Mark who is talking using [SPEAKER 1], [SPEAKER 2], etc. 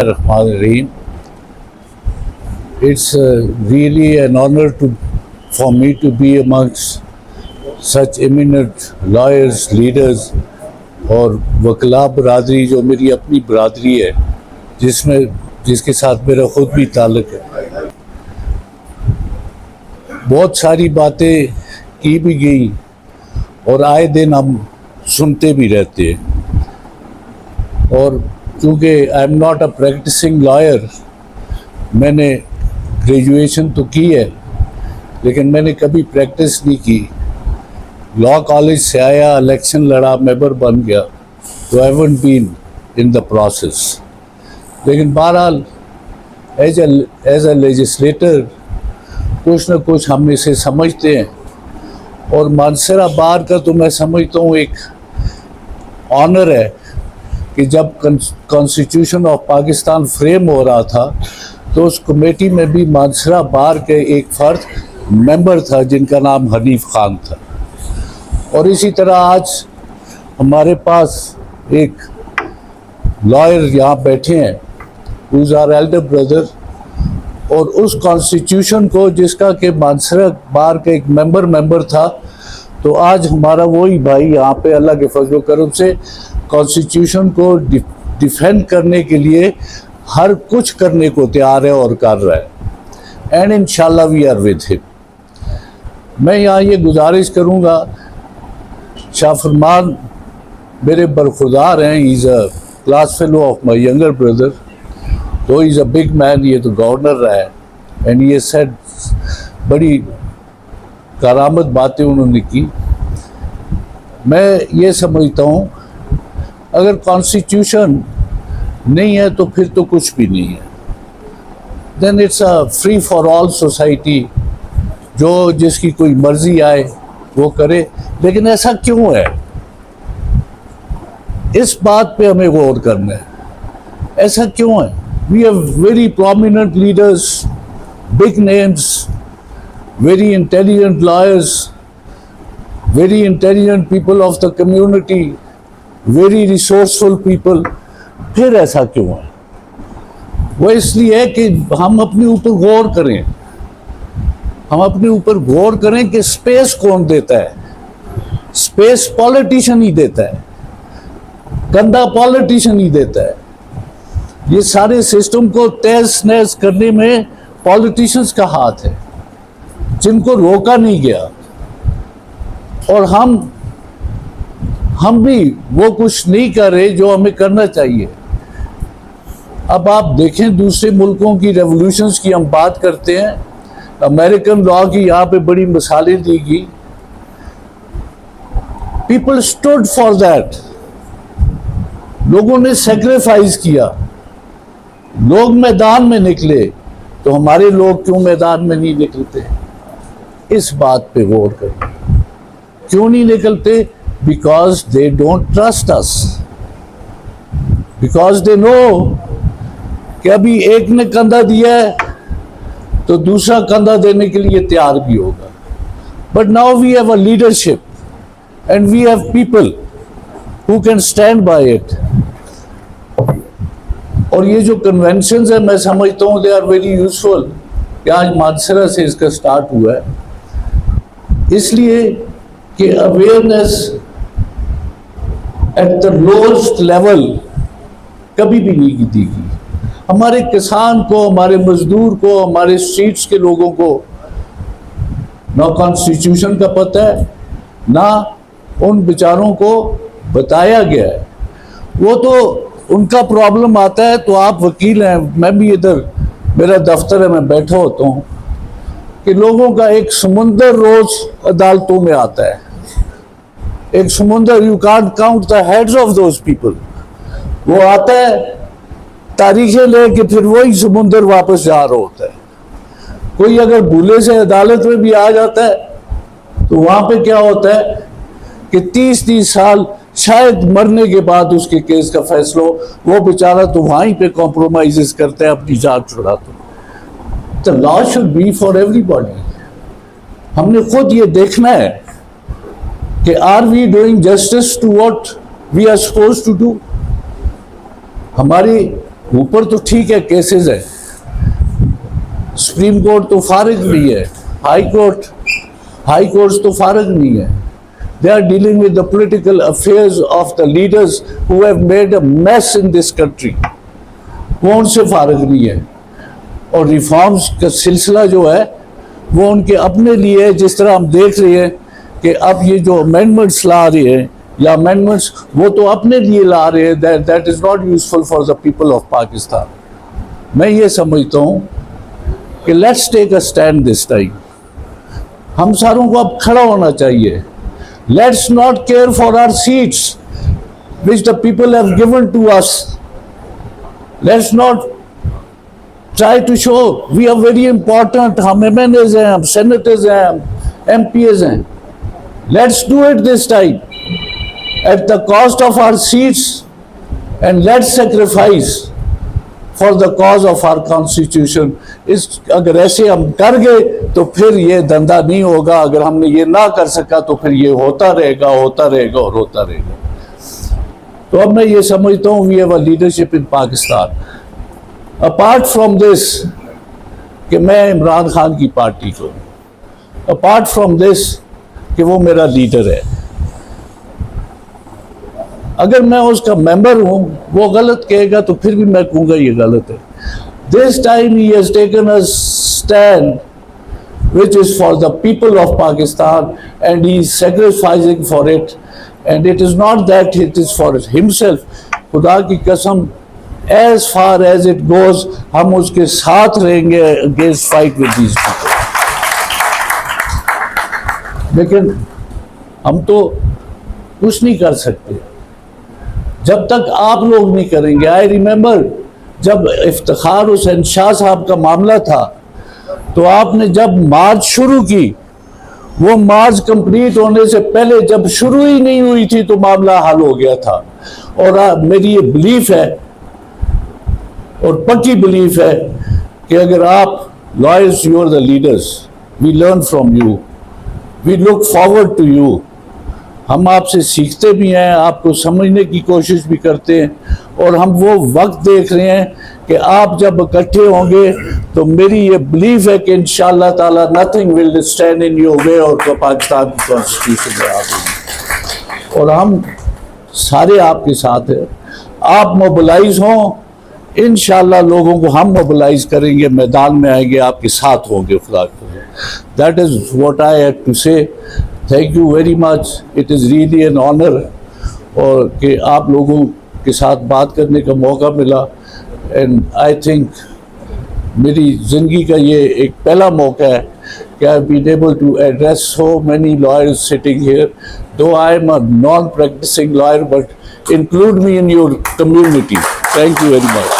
[SPEAKER 1] Rahim. It's really an honor for me to be amongst such eminent lawyers, leaders اور وکلا برادری جو میری اپنی برادری ہے جس کے ساتھ میرا خود بھی تعلق ہے. بہت ساری باتیں کی بھی گئیں اور آئے دن ہم سنتے بھی رہتے ہیں. اور کیونکہ I am not a practising lawyer, میں نے گریجویشن تو کی ہے لیکن میں نے کبھی پریکٹس نہیں کی. لا کالج سے آیا، الیکشن لڑا، ممبر بن گیا، تو I haven't been in the process. لیکن بہرحال ایز اے لیجسلیٹر کچھ نہ کچھ ہم اسے سمجھتے ہیں. اور مانسرا بار کا تو میں سمجھتا ہوں ایک آنر ہے کہ جب کانسٹیٹیوشن آف پاکستان فریم ہو رہا تھا تو اس کمیٹی میں بھی مانسرا بار کے ایک فرد ممبر تھا جن کا نام حنیف خان تھا. اور اسی طرح آج ہمارے پاس ایک لائر یہاں بیٹھے ہیں who's our elder brother، اور اس کانسٹیٹیوشن کو جس کا کہ مانسرا بار کا ایک ممبر تھا، تو آج ہمارا وہی بھائی یہاں پہ اللہ کے فضل و کرم سے کانسٹیٹیوشن کو ڈیفینڈ کرنے کے لیے ہر کچھ کرنے کو تیار ہے اور کر رہا ہے. اینڈ انشاءاللہ وی آر ود ہم. میں یہاں یہ گزارش کروں گا، شاہ فرمان میرے برخودار ہیں، he is a class fellow of my younger brother, تو ہی از اے بگ مین. یہ تو گورنر رہا ہے اینڈ یہ سیڈ بڑی کارآمد باتیں انہوں نے کی. میں یہ سمجھتا ہوں اگر کانسٹیٹیوشن نہیں ہے تو پھر تو کچھ بھی نہیں ہے. Then it's a free for all society, جو جس کی کوئی مرضی آئے وہ کرے. لیکن ایسا کیوں ہے؟ اس بات پہ ہمیں غور کرنا ہے. ایسا کیوں ہے؟ We have very prominent leaders, big names, very intelligent lawyers, very intelligent people of the community, very resourceful people. پھر ایسا کیوں ہے؟ وہ اس لیے ہے کہ ہم اپنے اوپر غور کریں. ہم اپنے اوپر غور کریں کہ سپیس کون دیتا ہے. سپیس پولیٹیشن ہی دیتا ہے، گندا پولیٹیشن ہی دیتا ہے. یہ سارے سسٹم کو تیز نیز کرنے میں پولیٹیشنز کا ہاتھ ہے جن کو روکا نہیں گیا. اور ہم بھی وہ کچھ نہیں کر رہے جو ہمیں کرنا چاہیے. اب آپ دیکھیں دوسرے ملکوں کی ریولوشنز کی ہم بات کرتے ہیں، امریکن لا کی یہاں پہ بڑی مثالیں دی گئی. پیپل اسٹوڈ فار دیٹ، لوگوں نے سیکریفائز کیا، لوگ میدان میں نکلے. تو ہمارے لوگ کیوں میدان میں نہیں نکلتے؟ اس بات پہ غور کریں. کیوں نہیں نکلتے؟ Because they don't trust us, because they know کہ ابھی ایک نے کندھا دیا ہے تو دوسرا کندھا دینے کے لیے تیار بھی ہوگا. But now we have a leadership and we have people who can stand by it. اور یہ جو کنونشنز ہیں میں سمجھتا ہوں they are very useful کہ آج مانسرا سے اس کا سٹارٹ ہوا ہے، اس لیے کہ awareness at the lowest level کبھی بھی نہیں دی گئی. ہمارے کسان کو، ہمارے مزدور کو، ہمارے اسٹریٹس کے لوگوں کو نہ کانسٹیٹیوشن کا پتہ ہے، نہ ان بیچاروں کو بتایا گیا ہے. وہ تو ان کا پرابلم آتا ہے تو آپ وکیل ہیں، میں بھی ادھر میرا دفتر ہے، میں بیٹھا ہوتا ہوں کہ لوگوں کا ایک سمندر روز عدالتوں میں آتا ہے. ایک سمندر، you can't count the heads of those people. وہ آتا ہے تاریخیں لے کے پھر وہی سمندر واپس جا رہا ہوتا ہے. کوئی اگر بھولے سے عدالت میں بھی آ جاتا ہے تو وہاں پہ کیا ہوتا ہے کہ 30 سال شاید مرنے کے بعد اس کے کیس کا فیصلہ ہو. وہ بیچارہ تو وہیں پہ کمپرومائزز کرتے ہیں، اپنی جان چھڑاتے ہیں. The law should be for everybody. ہم نے خود یہ دیکھنا ہے کہ are we doing justice to what we are supposed to do. ہماری اوپر تو ٹھیک ہے کیسز ہے, سپریم کورٹ تو فارغ نہیں ہے, ہائی کورٹس تو فارغ نہیں ہے. They are dealing with the political affairs of the leaders who have made a mess in this country. وہ ان سے فارغ نہیں ہے. اور ریفارمز کا سلسلہ جو ہے وہ ان کے اپنے لیے ہے. جس طرح ہم دیکھ رہے ہیں کہ اب یہ جو امینڈمنٹس لا رہے ہیں یا امینڈمنٹس وہ تو اپنے لیے لا رہے ہیں, that is not useful for the people of Pakistan. میں یہ سمجھتا ہوں کہ let's take a stand this time. ہم ساروں کو اب کھڑا ہونا چاہیے. Let's not care for our seats which the people have given to us. Let's not try to show we are very important. ہم MNAs ہیں, ہم senators ہیں, ہم MPs ہیں. Let's do it this time at the cost of our seats, and let's sacrifice for the cause of our constitution. اگر ایسے ہم کر گئے تو پھر یہ دھندا نہیں ہوگا. اگر ہم نے یہ نہ کر سکا تو پھر یہ ہوتا رہے گا اور ہوتا رہے گا. تو اب میں یہ سمجھتا ہوں we have a leadership in Pakistan. Apart from this کہ میں عمران خان کی پارٹی کو, apart from this کہ وہ میرا لیڈر ہے, اگر میں اس کا ممبر ہوں وہ غلط کہے گا تو پھر بھی میں کہوں گا یہ غلط ہے. This time he has taken a stand which is for the people of Pakistan and he is sacrificing for it, and it is not that it is for himself. خدا کی قسم, as far as it goes ہم اس کے ساتھ رہیں گے against fight with these people. لیکن ہم تو کچھ نہیں کر سکتے جب تک آپ لوگ نہیں کریں گے. آئی ریممبر جب افتخار حسین شاہ صاحب کا معاملہ تھا تو آپ نے جب مارچ شروع کی, وہ مارچ کمپلیٹ ہونے سے پہلے جب شروع ہی نہیں ہوئی تھی تو معاملہ حل ہو گیا تھا. اور میری یہ بلیف ہے اور پکی بلیف ہے کہ اگر آپ lawyers, you are the leaders, we learn from you, we look forward to you. ہم آپ سے سیکھتے بھی ہیں, آپ کو سمجھنے کی کوشش بھی کرتے ہیں, اور ہم وہ وقت دیکھ رہے ہیں کہ آپ جب اکٹھے ہوں گے تو میری یہ بلیف ہے کہ انشاءاللہ تعالی nothing will stand in your way اور پاکستان کی کانسٹیٹیوشن میں آ گئی. اور ہم سارے آپ کے ساتھ ہیں. آپ موبلائز ہوں, انشاءاللہ لوگوں کو ہم موبلائز کریں گے, میدان میں آئیں گے, آپ کے ساتھ ہوں گے. خدا کو That is what I had to say. Thank you very much. It is really an honor اور کہ آپ لوگوں کے ساتھ بات کرنے کا موقع ملا. And I think میری زندگی کا یہ ایک پہلا موقع ہے کہ I've been able to address so many lawyers sitting here. Though I am a non-practicing lawyer, but include me in your community. Thank you very much.